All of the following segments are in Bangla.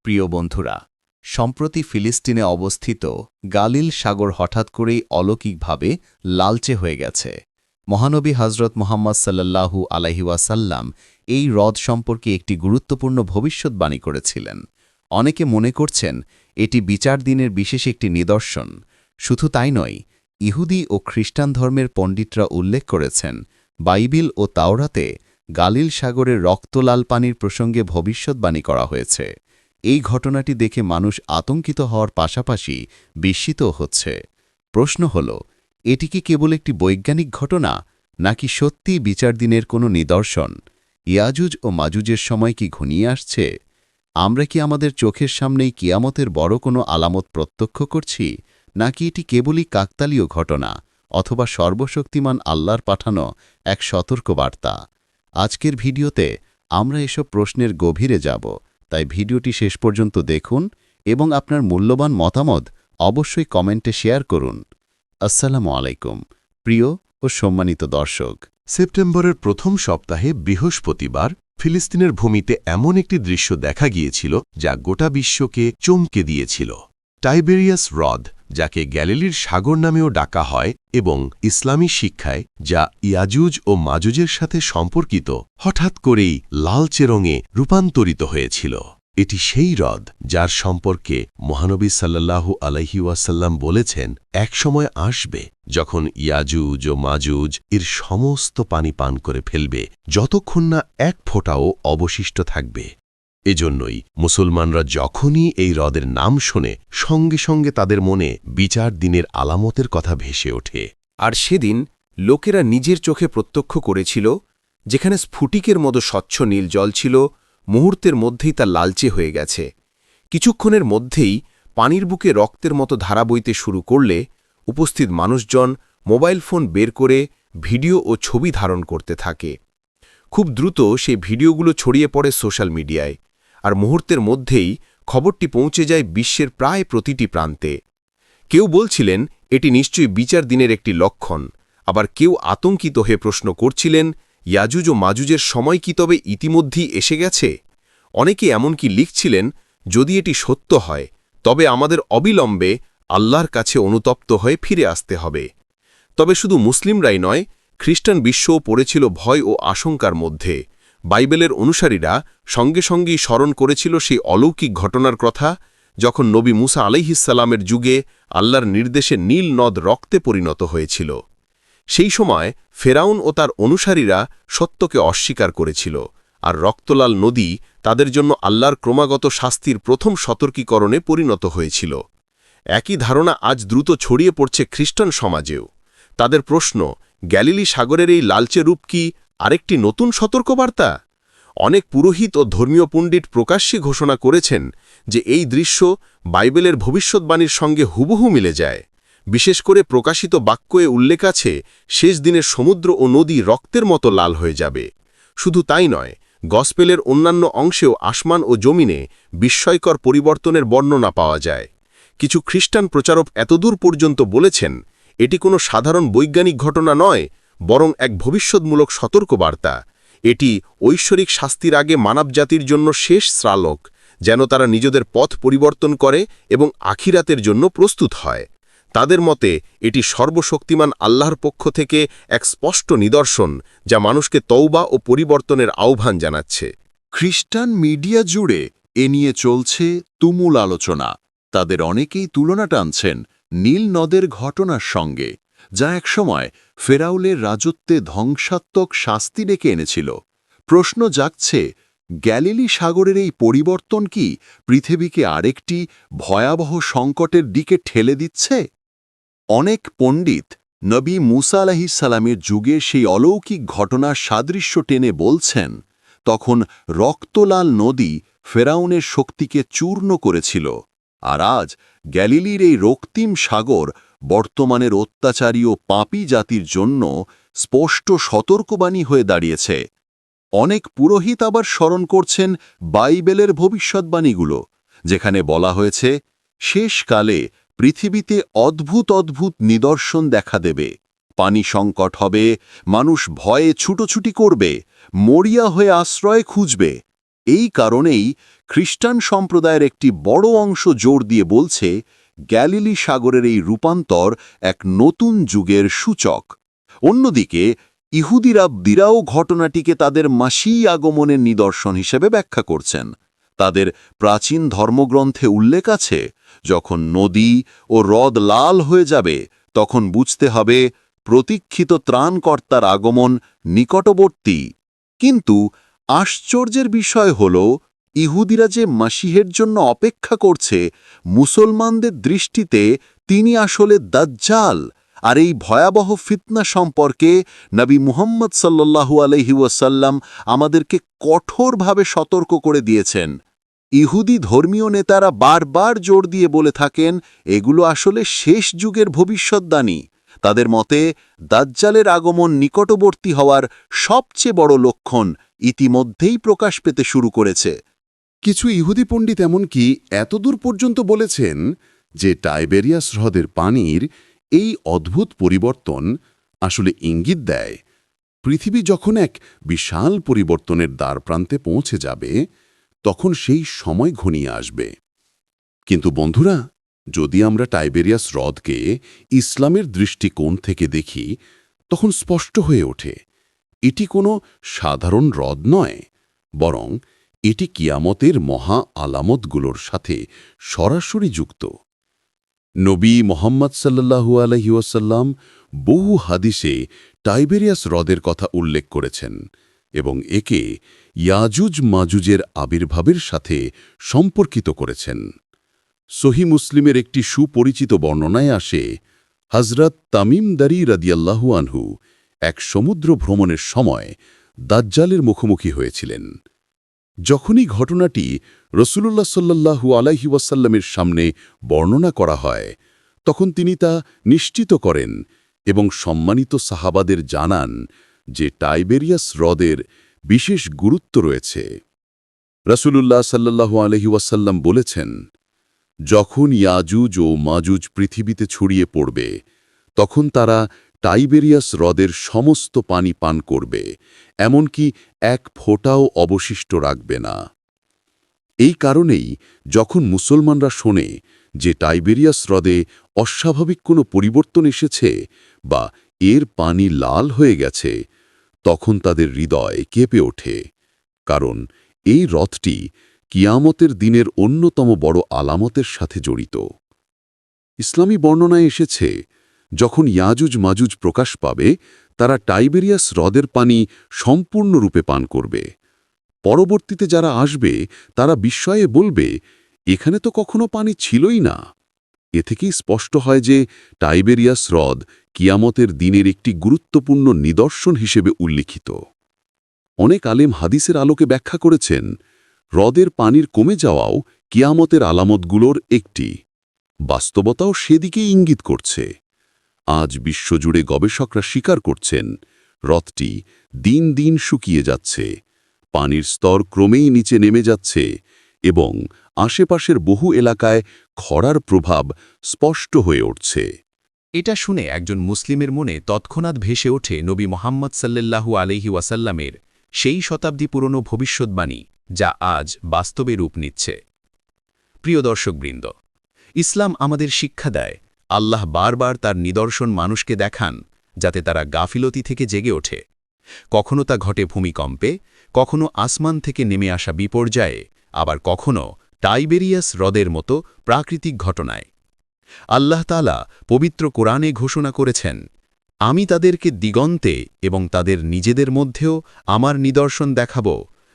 প্রিয় বন্ধুরা, সম্প্রতি ফিলিস্তিনে অবস্থিত গালিল সাগর হঠাৎ করেই অলৌকিকভাবে লালচে হয়ে গেছে। মহানবী হজরত মুহাম্মদ সাল্লাল্লাহু আলাইহি ওয়াসাল্লাম এই হ্রদ সম্পর্কে একটি গুরুত্বপূর্ণ ভবিষ্যদ্বাণী করেছিলেন। অনেকে মনে করছেন এটি বিচার দিনের বিশেষ একটি নিদর্শন। শুধু তাই নয়, ইহুদি ও খ্রিস্টান ধর্মের পণ্ডিতরা উল্লেখ করেছেন বাইবেল ও তাওরাতে গালিল সাগরের রক্তলাল পানির প্রসঙ্গে ভবিষ্যদ্বাণী করা হয়েছে। এই ঘটনাটি দেখে মানুষ আতঙ্কিত হওয়ার পাশাপাশি বিস্মিত হচ্ছে। প্রশ্ন হল, এটি কি কেবল একটি বৈজ্ঞানিক ঘটনা, নাকি সত্যি বিচার দিনের কোনো নিদর্শন? ইয়াজুজ ও মাজুজের সময় কি ঘনিয়ে আসছে? আমরা কি আমাদের চোখের সামনেই কিয়ামতের বড় কোনো আলামত প্রত্যক্ষ করছি, নাকি এটি কেবলই কাকতালীয় ঘটনা অথবা সর্বশক্তিমান আল্লাহর পাঠানো এক সতর্কবার্তা? আজকের ভিডিওতে আমরা এসব প্রশ্নের গভীরে যাব, তাই ভিডিওটি শেষ পর্যন্ত দেখুন এবং আপনার মূল্যবান মতামত অবশ্যই কমেন্টে শেয়ার করুন। আসসালামু আলাইকুম প্রিয় ও সম্মানিত দর্শক। সেপ্টেম্বরের প্রথম সপ্তাহে বৃহস্পতিবার ফিলিস্তিনের ভূমিতে এমন একটি দৃশ্য দেখা গিয়েছিল যা গোটা বিশ্বকে চমকে দিয়েছিল। টাইবেরিয়াস হ্রদ, যাকে গ্যালিলির সাগর নামেও ডাকা হয় এবং ইসলামী শিক্ষায় যা ইয়াজুজ ও মাজুজের সাথে সম্পর্কিত, হঠাৎ করেই লালচে রঙে রূপান্তরিত হয়েছিল। এটি সেই হ্রদ যার সম্পর্কে মহানবী সাল্লাল্লাহু আলাইহি ওয়াসাল্লাম বলেছেন, একসময় আসবে যখন ইয়াজুজ ও মাজুজ এর সমস্ত পানি পান করে ফেলবে, যতক্ষণ না এক ফোঁটাও অবশিষ্ট থাকবে। এজন্যই মুসলমানরা যখনই এই হ্রদের নাম শোনে, সঙ্গে সঙ্গে তাদের মনে বিচার দিনের আলামতের কথা ভেসে ওঠে। আর সেদিন লোকেরা নিজের চোখে প্রত্যক্ষ করেছিল, যেখানে স্ফুটিকের মতো স্বচ্ছ নীল জল ছিল, মুহূর্তের মধ্যেই তা লালচে হয়ে গেছে। কিছুক্ষণের মধ্যেই পানির বুকে রক্তের মতো ধারা বইতে শুরু করলে উপস্থিত মানুষজন মোবাইল ফোন বের করে ভিডিও ও ছবি ধারণ করতে থাকে। খুব দ্রুত সেই ভিডিওগুলো ছড়িয়ে পড়ে সোশ্যাল মিডিয়ায়, আর মুহূর্তের মধ্যেই খবরটি পৌঁছে যায় বিশ্বের প্রায় প্রতিটি প্রান্তে। কেউ বলছিলেন এটি নিশ্চয়ই বিচার দিনের একটি লক্ষণ, আবার কেউ আতঙ্কিত হয়ে প্রশ্ন করছিলেন, ইয়াজুজ ও মাজুজের সময় কি তবে ইতিমধ্যেই এসে গেছে? অনেকে এমনকি লিখছিলেন, যদি এটি সত্য হয় তবে আমাদের অবিলম্বে আল্লাহর কাছে অনুতপ্ত হয়ে ফিরে আসতে হবে। তবে শুধু মুসলিমরাই নয়, খ্রিস্টান বিশ্বও পড়েছিল ভয় ও আশঙ্কার মধ্যে। বাইবেলের অনুসারীরা সঙ্গে সঙ্গেই স্মরণ করেছিল সেই অলৌকিক ঘটনার কথা, যখন নবী মুসা আলাইহিসসালামের যুগে আল্লাহর নির্দেশে নীল নদ রক্তে পরিণত হয়েছিল। সেই সময় ফেরাউন ও তার অনুসারীরা সত্যকে অস্বীকার করেছিল, আর রক্তলাল নদী তাদের জন্য আল্লাহর ক্রমাগত শাস্তির প্রথম সতর্কীকরণে পরিণত হয়েছিল। একই ধারণা আজ দ্রুত ছড়িয়ে পড়ছে খ্রিস্টান সমাজেও। তাদের প্রশ্ন, গ্যালিলি সাগরের এই লালচে রূপ কি আরেকটি নতুন সতর্কবার্তা? অনেক পুরোহিত ও ধর্মীয় পণ্ডিত প্রকাশ্যে ঘোষণা করেছেন যে এই দৃশ্য বাইবেলের ভবিষ্যদ্বাণীর সঙ্গে হুবহু মিলে যায়। বিশেষ করে প্রকাশিত বাক্যে উল্লেখ আছে, শেষ দিনের সমুদ্র ও নদী রক্তের মতো লাল হয়ে যাবে। শুধু তাই নয়, গসপেলের অন্যান্য অংশেও আসমান ও জমিনে বিস্ময়কর পরিবর্তনের বর্ণনা পাওয়া যায়। কিছু খ্রিস্টান প্রচারক এতদূর পর্যন্ত বলেছেন, এটি কোনো সাধারণ বৈজ্ঞানিক ঘটনা নয়, বরং এক ভবিষ্যৎমূলক সতর্কবার্তা। এটি ঐশ্বরিক শাস্তির আগে মানবজাতির জন্য শেষ শ্রালক, যেন তারা নিজেদের পথ পরিবর্তন করে এবং আখিরাতের জন্য প্রস্তুত হয়। তাদের মতে এটি সর্বশক্তিমান আল্লাহর পক্ষ থেকে এক স্পষ্ট নিদর্শন, যা মানুষকে তওবা ও পরিবর্তনের আহ্বান জানাচ্ছে। খ্রিস্টান মিডিয়া জুড়ে এ নিয়ে চলছে তুমুল আলোচনা। তাদের অনেকেই তুলনা টানছেন নীল নদের ঘটনার সঙ্গে, যা একসময় ফেরাউনের রাজত্বে ধ্বংসাত্মক শাস্তি ডেকে এনেছিল। প্রশ্ন জাগছে, গ্যালিলি সাগরের এই পরিবর্তন কি পৃথিবীকে আরেকটি ভয়াবহ সংকটের দিকে ঠেলে দিচ্ছে? অনেক পণ্ডিত নবী মুসা আলাইহিসসালামের যুগে সেই অলৌকিক ঘটনার সাদৃশ্য টেনে বলছেন, তখন রক্তলাল নদী ফেরাউনের শক্তিকে চূর্ণ করেছিল, আর আজ গ্যালিলির এই রক্তিম সাগর বর্তমানের অত্যাচারী ও পাপী জাতির জন্য স্পষ্ট সতর্কবাণী হয়ে দাঁড়িয়েছে। অনেক পুরোহিত আবার স্মরণ করছেন বাইবেলের ভবিষ্যদ্বাণীগুলো, যেখানে বলা হয়েছে শেষকালে পৃথিবীতে অদ্ভুত অদ্ভুত নিদর্শন দেখা দেবে। পানি সংকট হবে, মানুষ ভয়ে ছুটোছুটি করবে, মরিয়া হয়ে আশ্রয় খুঁজবে। এই কারণেই খ্রিস্টান সম্প্রদায়ের একটি বড় অংশ জোর দিয়ে বলছে গ্যালিলি সাগরের এই রূপান্তর এক নতুন যুগের সূচক। অন্যদিকে ইহুদিরাও ঘটনাটিকে তাদের মাসিহ আগমনের নিদর্শন হিসেবে ব্যাখ্যা করছেন। তাদের প্রাচীন ধর্মগ্রন্থে উল্লেখ আছে, যখন নদী ও হ্রদ লাল হয়ে যাবে তখন বুঝতে হবে প্রতীক্ষিত ত্রাণকর্তার আগমন নিকটবর্তী। কিন্তু আশ্চর্যের বিষয় হল, ইহুদিরা যে মাসিহের জন্য অপেক্ষা করছে, মুসলমানদের দৃষ্টিতে তিনি আসলে দাজ্জাল। আর এই ভয়াবহ ফিতনা সম্পর্কে নবী মুহাম্মদ সাল্লাল্লাহু আলাইহি ওয়াসাল্লাম আমাদেরকে কঠোরভাবে সতর্ক করে দিয়েছেন। ইহুদি ধর্মীয় নেতারা বারবার জোর দিয়ে বলে থাকেন এগুলো আসলে শেষ যুগের ভবিষ্যদ্বাণী। তাদের মতে দাজ্জালের আগমন নিকটবর্তী হওয়ার সবচেয়ে বড় লক্ষণ ইতিমধ্যেই প্রকাশ পেতে শুরু করেছে। কিছু ইহুদি পণ্ডিত এমনকি এতদূর পর্যন্ত বলেছেন যে টাইবেরিয়াস হ্রদের পানির এই অদ্ভুত পরিবর্তন আসলে ইঙ্গিত দেয় পৃথিবী যখন এক বিশাল পরিবর্তনের দ্বারপ্রান্তে পৌঁছে যাবে, তখন সেই সময় ঘনিয়ে আসবে। কিন্তু বন্ধুরা, যদি আমরা টাইবেরিয়াস হ্রদকে ইসলামের দৃষ্টিকোণ থেকে দেখি, তখন স্পষ্ট হয়ে ওঠে এটি কোনো সাধারণ হ্রদ নয়, বরং এটি কিয়ামতের মহা আলামতগুলোর সাথে সরাসরি যুক্ত। নবী মোহাম্মদ সাল্লাল্লাহু আলাইহি ওয়াসাল্লাম বহু হাদিসে টাইবেরিয়াস হ্রদের কথা উল্লেখ করেছেন এবং একে ইয়াজুজ মাজুজের আবির্ভাবের সাথে সম্পর্কিত করেছেন। সহিহ মুসলিমের একটি সুপরিচিত বর্ণনায় আসে, হযরত তামিম দারি রাদিয়াল্লাহু আনহু এক সমুদ্র ভ্রমণের সময় দাজ্জালের মুখোমুখি হয়েছিলেন। যখনই ঘটনাটি রাসূলুল্লাহ সাল্লাল্লাহু আলাইহি ওয়াসাল্লামের সামনে বর্ণনা করা হয়, তখন তিনি তা নিশ্চিত করেন এবং সম্মানিত সাহাবাদের জানান যে টাইবেরিয়াস হ্রদের বিশেষ গুরুত্ব রয়েছে। রাসূলুল্লাহ সাল্লাল্লাহু আলাইহি ওয়াসাল্লাম বলেছেন, যখন ইয়াজুজ ও মাজুজ পৃথিবীতে ছড়িয়ে পড়বে, তখন তারা টাইবেরিয়াস হ্রদের সমস্ত পানি পান করবে, এমনকি এক ফোঁটাও অবশিষ্ট রাখবে না। এই কারণেই যখন মুসলমানরা শোনে যে টাইবেরিয়াস হ্রদে অস্বাভাবিক কোনো পরিবর্তন এসেছে বা এর পানি লাল হয়ে গেছে, তখন তাদের হৃদয় কেঁপে ওঠে, কারণ এই হ্রদটি কিয়ামতের দিনের অন্যতম বড় আলামতের সাথে জড়িত। ইসলামী বর্ণনায় এসেছে, যখন ইয়াজুজ মাজুজ প্রকাশ পাবে, তারা টাইবেরিয়াস হ্রদের পানি সম্পূর্ণরূপে পান করবে। পরবর্তীতে যারা আসবে তারা বিস্ময়ে বলবে, এখানে তো কখনো পানি ছিলই না। এ থেকেই স্পষ্ট হয় যে টাইবেরিয়াস হ্রদ কিয়ামতের দিনের একটি গুরুত্বপূর্ণ নিদর্শন হিসেবে উল্লিখিত। অনেক আলেম হাদিসের আলোকে ব্যাখ্যা করেছেন, হ্রদের পানির কমে যাওয়াও কিয়ামতের আলামতগুলোর একটি। বাস্তবতাও সেদিকেই ইঙ্গিত করছে। আজ বিশ্বজুড়ে গবেষকরা স্বীকার করছেন, হ্রদটি দিন দিন শুকিয়ে যাচ্ছে, পানির স্তর ক্রমেই নিচে নেমে যাচ্ছে এবং আশেপাশের বহু এলাকায় খরার প্রভাব স্পষ্ট হয়ে উঠছে। এটা শুনে একজন মুসলিমের মনে তৎক্ষণাৎ ভেসে ওঠে নবী মুহাম্মদ সাল্লাল্লাহু আলাইহি ওয়াসাল্লামের সেই শতাব্দী পুরনো ভবিষ্যদ্বাণী, যা আজ বাস্তবে রূপ নিচ্ছে। প্রিয় দর্শকবৃন্দ, ইসলাম আমাদের শিক্ষা দেয়, আল্লাহ বারবার তার নিদর্শন মানুষকে দেখান, যাতে তারা গাফিলতি থেকে জেগে ওঠে। কখনো তা ঘটে ভূমিকম্পে, কখনো আসমান থেকে নেমে আসা বিপর্যয়ে, আবার কখনো টাইবেরিয়াস হ্রদের মতো প্রাকৃতিক ঘটনায়। আল্লাহ তাআলা পবিত্র কোরআনে ঘোষণা করেছেন, আমি তাদেরকে দিগন্তে এবং তাদের নিজেদের মধ্যেও আমার নিদর্শন দেখাব,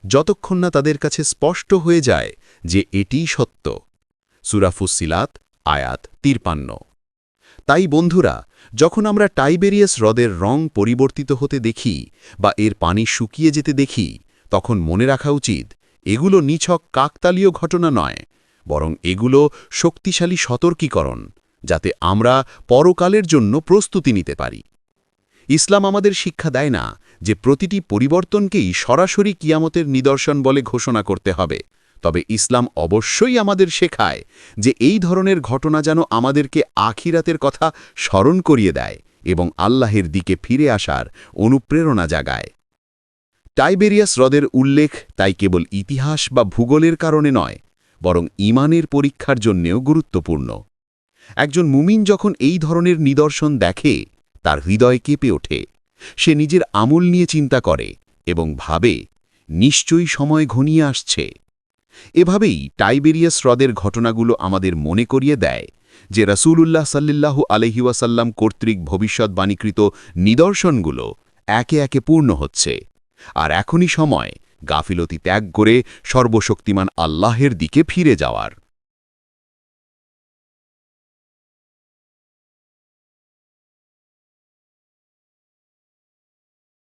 যতক্ষণ না তাদের কাছে স্পষ্ট হয়ে যায় যে এটিই সত্য। সূরা ফুসসিলাত আয়াত 53। তাই বন্ধুরা, যখন আমরা টাইবেরিয়াস হ্রদের রং পরিবর্তিত হতে দেখি বা এর পানি শুকিয়ে যেতে দেখি, তখন মনে রাখা উচিত, এগুলো নিছক কাকতালীয় ঘটনা নয়, বরং এগুলো শক্তিশালী সতর্কীকরণ, যাতে আমরা পরকালের জন্য প্রস্তুতি নিতে পারি। ইসলাম আমাদের শিক্ষা দেয় না যে প্রতিটি পরিবর্তনকেই সরাসরি কিয়ামতের নিদর্শন বলে ঘোষণা করতে হবে, তবে ইসলাম অবশ্যই আমাদের শেখায় যে এই ধরনের ঘটনা যেন আমাদেরকে আখিরাতের কথা স্মরণ করিয়ে দেয় এবং আল্লাহের দিকে ফিরে আসার অনুপ্রেরণা জাগায়। টাইবেরিয়াস হ্রদের উল্লেখ তাই কেবল ইতিহাস বা ভূগোলের কারণে নয়, বরং ঈমানের পরীক্ষার জন্যেও গুরুত্বপূর্ণ। একজন মুমিন যখন এই ধরনের নিদর্শন দেখে, তার হৃদয় কেঁপে ওঠে। সে নিজের আমল নিয়ে চিন্তা করে এবং ভাবে, নিশ্চয়ই সময় ঘনিয়ে আসছে। এভাবেই টাইবেরিয়াস হ্রদের ঘটনাগুলো আমাদের মনে করিয়ে দেয় যে রাসূলুল্লাহ সাল্লাল্লাহু আলাইহি ওয়াসাল্লাম কর্তৃক ভবিষ্যদ্বাণীকৃত নিদর্শনগুলো একে একে পূর্ণ হচ্ছে, আর এখনই সময় গাফিলতি ত্যাগ করে সর্বশক্তিমান আল্লাহের দিকে ফিরে যাওয়ার।